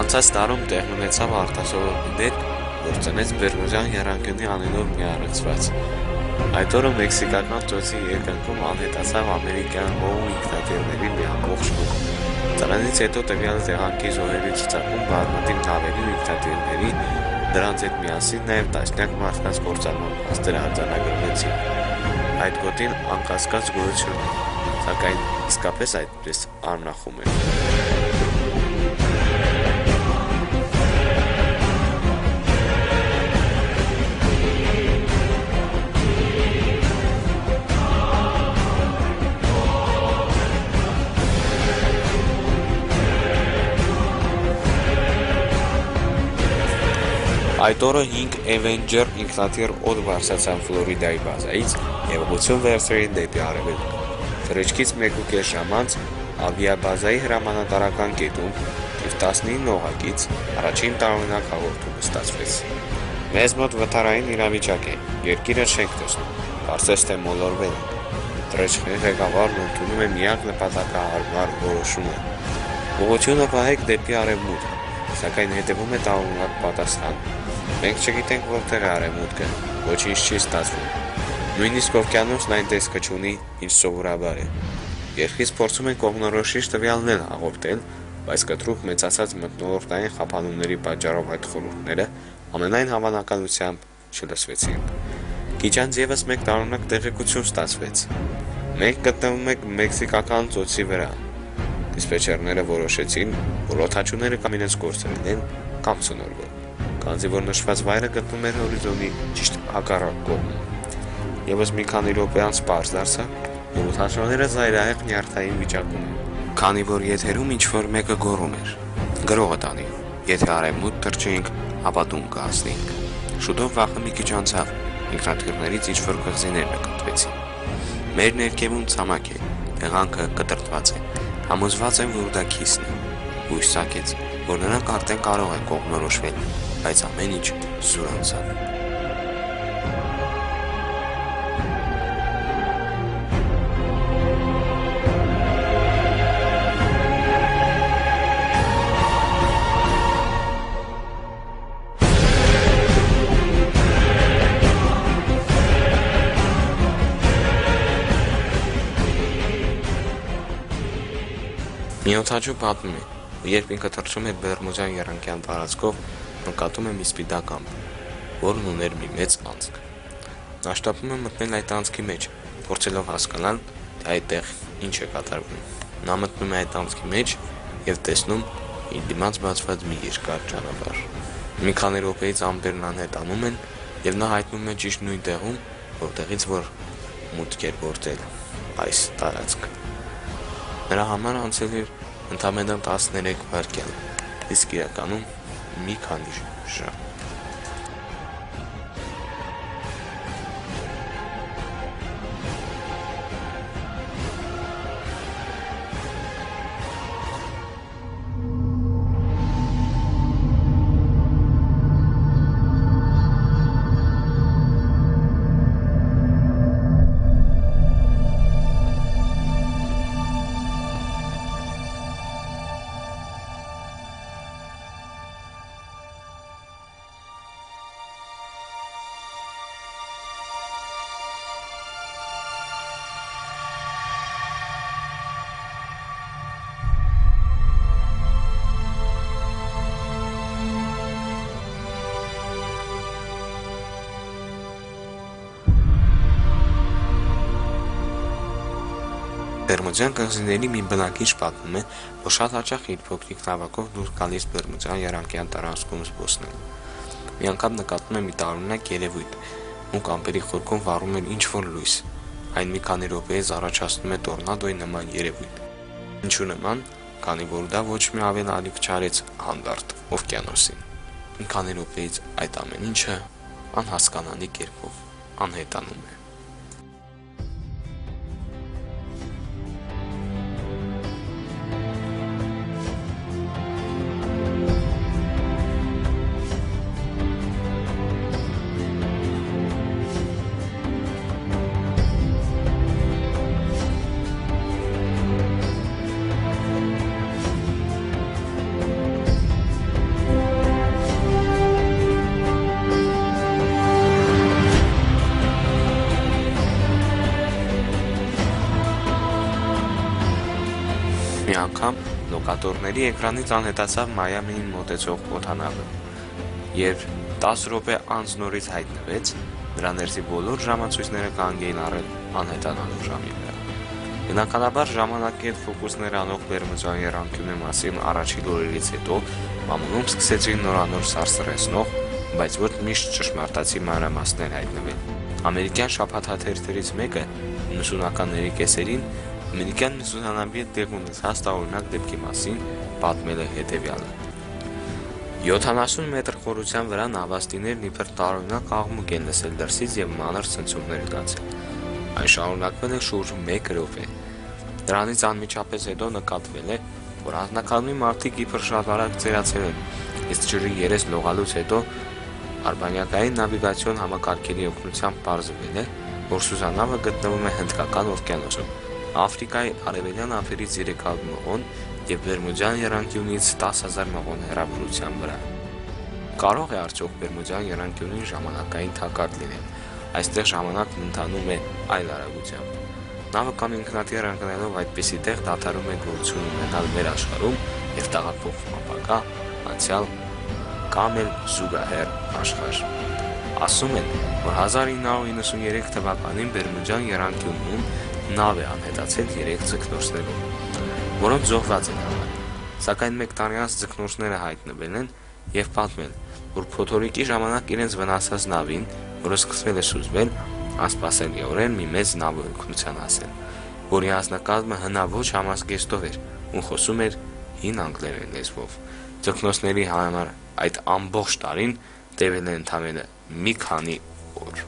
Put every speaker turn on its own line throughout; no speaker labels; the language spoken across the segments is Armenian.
Անցած տարում տեղ ունեցավ արտասովորներ, որ ծնեց Բերմուդյան եռանկյունի անունով մի առեղծված։ Այդ օրը մեքսիկական ծոցի երկնքում անհետացավ ամերիկյան հողու ինքնաթիռների մի ամբողջ մուգ։ Դրանից հետո տվյալ տեղանքի զոհերի ցուցակում բազմաթիվ նավերի ու ինքնաթիռների, դրանց հետ միասին նաև տասնյակ մարդկանց կործանման փաստեր արձանագրվեցին։ Այդ գոտին անկասկած գոյություն է, սակայն իսկապես այդպես արմնախում է։ Այդ օրը 5 Avenger ինքնաթիռ օդ բարձրացան Ֆլորիդայի բազայից և ուղղություն վերցրին դեպի արևելք։ Թռիչքից 1.5 ժամ անց ավիաբազայի հրամանատարական կետում թիվ 19 օղակից առաջին տարօրինակ հաղորդումը ստացվեց։ Մեզ մոտ վթարային իրավիճակ է, երկիրը չենք տեսնում, կարծես թե մոլորվել է։ Թռիչքի ղեկավարն ընդունում է միակ նպատակահարմար որոշումը։ Ուղղությունը վահեք դեպի արևմուտք, սակայն հետևում է տարօրինակ պատասխան։ Մենք չգիտենք որտեղ է արևմուտքը, ոչինչ չի ստացվում։ Նույնիսկ օվկիանոսն այն տեսքը չունի, ինչ սովորաբար է։ Երկրից փորձում են կողմնորոշիչ տվյալներ հաղորդել, բայց կտրուկ մեծացած մթնոլորտային խափանումների պատճառով այդ խորհուրդները ամենայն հավանականությամբ չլսվեցին։ Քիչ անց ևս մեկ տարօրինակ տեղեկություն ստացվեց։ Մենք գտնվում ենք մեքսիկական ծոցի վրա։ Դիսպեչերները որոշեցին, որ օդաչուները կամ իրենց կորցրել են, կամ ցնորվել, քանզի որ նշված վայրը գտնվում էր հորիզոնի ճիշտ հակառակ կողմում։ Եվս մի քանի րոպե անց պարզ դարձավ, որ օդաչուները զայրահեղ նյարդային վիճակում են, քանի որ եթերում ինչ-որ մեկը գոռում էր. «Գրողը տանի, եթե արևմուտք թռչեինք, ապա տուն կհասնեինք»։ Շուտով վախը մի քիչ անցավ, ինքնաթիռներից ինչ-որ կղզիներ նկատվեցին։ Մեր ներքևում ցամաք է, տեղանքը կտրտված է, համոզված եմ, որ դա քիսն է։ Հույս ծագեց, որ նրանք արդեն կարող են կողմնորոշվել, բայց ամեն ինչ զուր անցավ։ Մի օդաչու պատմում է, երբ ինքը թռչում էր Բերմուդյան եռանկյան տարածքով, նկատում է մի սպիտակ ամպ, որն ուներ մի մեծ անցք։ Նա շտապում է մտնել այդ անցքի մեջ, փորձելով հասկանալ, թե այդտեղ ինչ է կատարվում։ Նա մտնում է այդ անցքի մեջ և տեսնում իր դիմաց բացված մի երկար ճանապարհ։ Մի քանի րոպեից ամպերն անհետանում են, և նա հայտնում է ճիշտ նույն տեղում, որտեղից որ մուտք էր գործել այս տարածք։ Նրա համար անցել էր ընդամենը 13 վայրկյան, իսկ իրականում մի քանի ժամ։ Բերմուդյան կղզիների մի բնակիչ պատմում է, որ շատ հաճախ իր փոքրիկ նավակով դուրս գալիս Բերմուդյան եռանկյան տարածքում զբոսնել։ Մի անգամ նկատում է մի տարօրինակ երևույթ, մուգ ամպերի խորքում վառում էր ինչ-որ լույս։ Այն մի քանի րոպեից առաջացնում է տորնադոյի նման երևույթ։ Ինչու նման, քանի որ դա ոչ մի ավելալիք չարեց հանդարտ օվկիանոսին։ Մի քանի րոպեից այդ ամեն ինչը անհասկանալի կերպով անհետանում է։ Մի անգամ լոկատորների էկրանից անհետացավ Մայամիին մոտեցող օդանավը, երբ 10 րոպե անց նորից հայտնվեց, նրա ներսի բոլոր ժամացույցները կանգ էին առել անհետանալու ժամի վրա։ Բնականաբար ժամանակի հետ ֆոկուսներ անող Բերմուդյան եռանկյունի մասին առաջին օրերից հետո մամուլում սկսեցին նորանոր սարսռեցնող, բայց ոչ միշտ ճշմարտացի մանրամասներ հայտնվել։ Ամերիկյան շաբաթաթերթերից մեկը 90-ականների կեսերին ամերիկյան ուսանանավի հետ տեղ ունեցած տարօրինակ դեպքի մասին պատմել է հետևյալը. 70 մետր խորության վրա նավաստիներն իբր տարօրինակ աղմուկ են լսել դրսից եւ մանր ցնցումներ զգացել։ Այն շարունակվել է շուրջ 1 րոպե։ Դրանից անմիջապես հետո նկատվել է, որ անձնակազմի մարդիկ իբր շատ արագ ծերացել են, իսկ ջրի երես լողալուց հետո արբանյակային նավիգացիոն համակարգերի օգնությամբ պարզվել է, որ սուզանավը գտնվում է Հնդկական օվկիանոսում, Աֆրիկայի արևելյան ափերից 300 մղոն եւ Բերմուդյան եռանկյունից 10,000 մղոն հեռավորության վրա։ Կարող է արդյոք Բերմուդյան եռանկյունին ժամանակային թակարդ լինել։ Այստեղ ժամանակն ընթանում է այլ արագությամբ։ Նավը կամ ինքնաթիռ ընկնելով այդպիսի տեղ դադարում է գոյություն ունենալ մեր աշխարհում եւ տեղափոխվում ապագա, անցյալ կամ էլ զուգահեռ աշխարհ։ Ասում են, որ 1993 թվականին Բերմուդյան եռանկյունում նավ է անհետացել 3 ձկնորսներով, որոնց զոհված են համարել, սակայն մեկ տարի անց ձկնորսները հայտնվել են եւ պատմել, որ փոթորիկի ժամանակ իրենց վնասած նավին, որը սկսվել է սուզվել, անսպասելիորեն մի մեծ նավ օգնության հասել, որի անձնակազմը հնաոճ համազգեստով էր ու խոսում էր հին անգլերեն լեզվով։ Ձկնորսների համար այդ ամբողջ տարին տևել է ընդամենը մի քանի օր։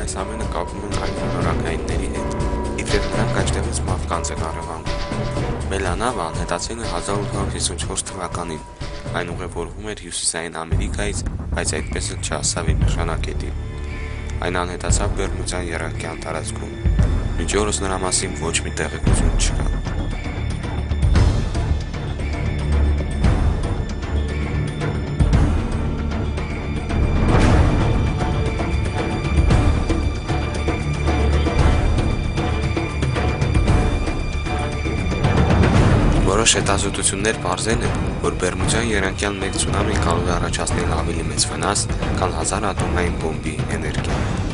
Այս ամենը կապում են այլ նորակայինների հետ, իբրև նրանք այստեղից մարդկանց են առևանգում։ Մելանավը անհետացել է 1854 թվականին, այն ուղևորվում էր հյուսիսային Ամերիկայից, բայց այդպես էլ չհասավ իր նշանակետին։ Այն անհետացավ Բերմուդյան եռանկյան տարածքում։ Մինչ օրս նրա մասին ոչ մի տեղեկություն չկա։ Որոշ հետազոտություններ պարզել են, որ Բերմուդյան եռանկյան մեկ ցունամին կարող է առաջացնել ավելի մեծ վնաս, քան 1000 ատոմային բոմբի էներգիան։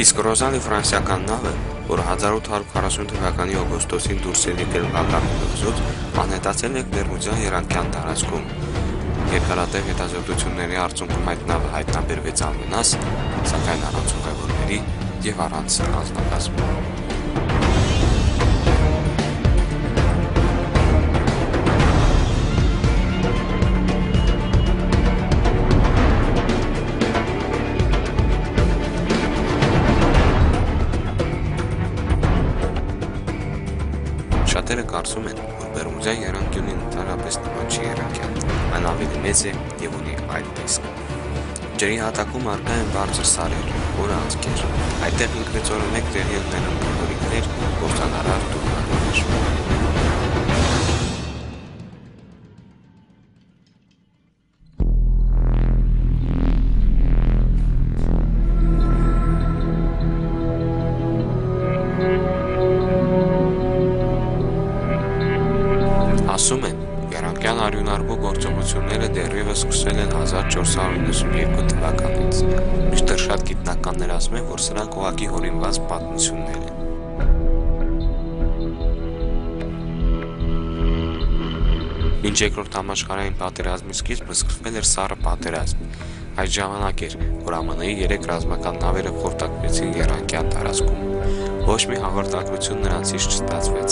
Իսկ Ռոզալի ֆրանսիական նավը, որը 1840 թվականի օգոստոսին դուրս է եկել Վագրամի կղզուց, անհետացել է Բերմուդյան եռանկյան տարածքում։ Երկարատև հետազոտությունների արդյունքում այդ նավը հայտնաբերվեց անվնաս, սակայն առանց ուղևորների եւ առանց անձնակազմի։ Շատերը կարծում են, որ Բերմուդյան եռանկյունին ընդհանրապես նման չի եռանկյան, այն ավելի մեծ է եւ ունի այլ տեսք։ Ջրի հատակում առկա են բարձր սարեր, որ անցքեր։ Այդտեղ ինքնիցորոմեկ տեղի ունենում փոքրիկներ, կործանարար տուրմաններ։ Ասում են, եռանկյան արյունարբու գործողությունները դեռևս սկսվել են 1492 թվականից, մինչդեռ շատ գիտնականներ ասում են, որ սրանք ուղղակի հորինված պատմություններ են։ Մինչ երկրորդ համաշխարհային պատերազմի սկիզբը սկսվել էր Սառը պատերազմ։ Այդ ժամանակ էր, որ ԱՄՆ-ի 3 ռազմական նավերը խորտակվեցին եռանկյան տարածքում։ Ոչ մի հաղորդակցություն նրանցից չստացվեց,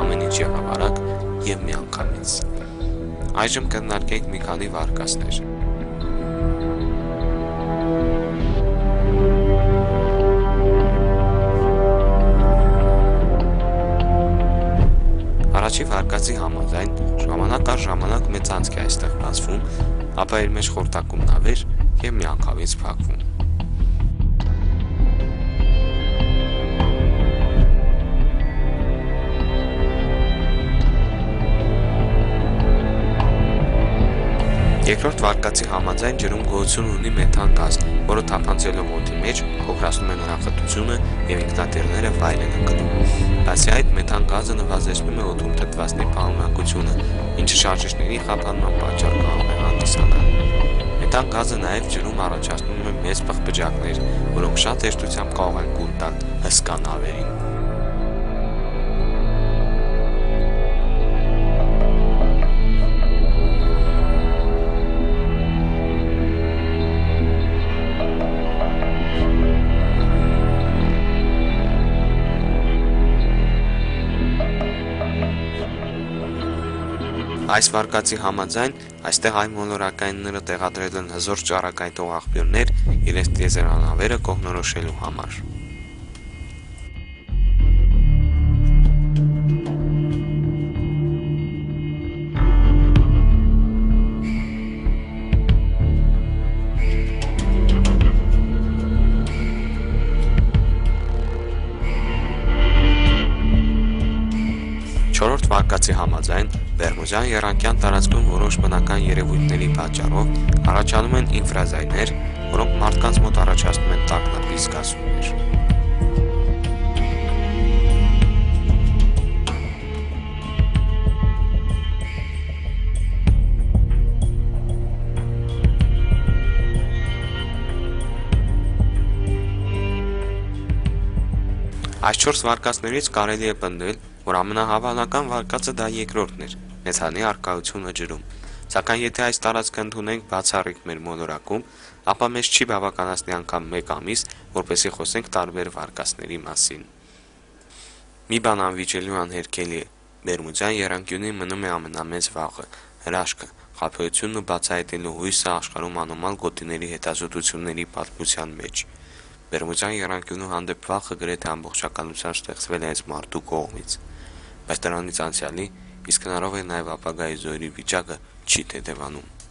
ամեն ինչ եղավ արագ և միանգամից։ Այժմ կնարկենք մի քանի վարկածներ։ Առաջի վարկածի համաձայն ժամանակ առ ժամանակ մեծ անցք է այստեղ բացվում, ապա իր մեջ խորտակում նավեր և միանգամից փակվում։ Երկրորդ վարկածի համաձայն ջրում գոյություն ունի մեթան գազ, որը թափանցելով օդի մեջ փոքրացնում է նրա խտությունը և ինքնաթիռները վայր են ընկնում։ Բացի այդ, մեթան գազը նվազեցնում է օդում թթվածնի պարունակությունը, ինչը շարժիչների խափանման պատճառ կարող է հանդիսանալ։ Մեթան գազը նաև ջրում առաջացնում է մեծ պղպջակներ, որոնք շատ հեշտությամբ կարող են կուլ տալ հսկա նավերին։ Այս վարկածի համաձայն այստեղ այ մոլորակայինները տեղադրել են հզոր ճառագայթող աղբյուրներ իրենց տիեզերանավերը կողմնորոշելու համար։ Չորրորդ վարկածի համաձայն Բերմուդյան եռանկյան տարածքում որոշ բնական երևույթների պատճառով առաջանում են ինֆրազայներ, որոնք մարդկանց մոտ առաջացնում են տագնապի զգացումներ։ Այս 4 վարկածներից կարելի է պնդել, որ ամենահավանական վարկածը դա երկրորդն էր՝ մեթանի առկայությունը ջրում։ Սակայն եթե այս տարածքը ընդունենք բացառիկ մեր մոլորակում, ապա մեզ չի բավականացնի անգամ 1 ամիս, որպեսզի խոսենք տարբեր վարկածների մասին։ Մի բան անվիճելի ու անհերքելի է՝ Բերմուդյան եռանկյունի մնում է ամենամեծ վաղը՝ հրաշքը, խաբեությունն ու բացահայտելու հույսը աշխարհում անոմալ գոտիների հետազոտությունների պատմության մեջ։ Բերմուդյան եռանկյունու հանդեպ վախը գրեթե ամբողջականությամբ ստեղծվել է հենց մարդու կողմից, բայց դրանից անցյալի, իսկ հնարավոր է նաև ապագայի զոհերի վիճակը չի թեթևանում։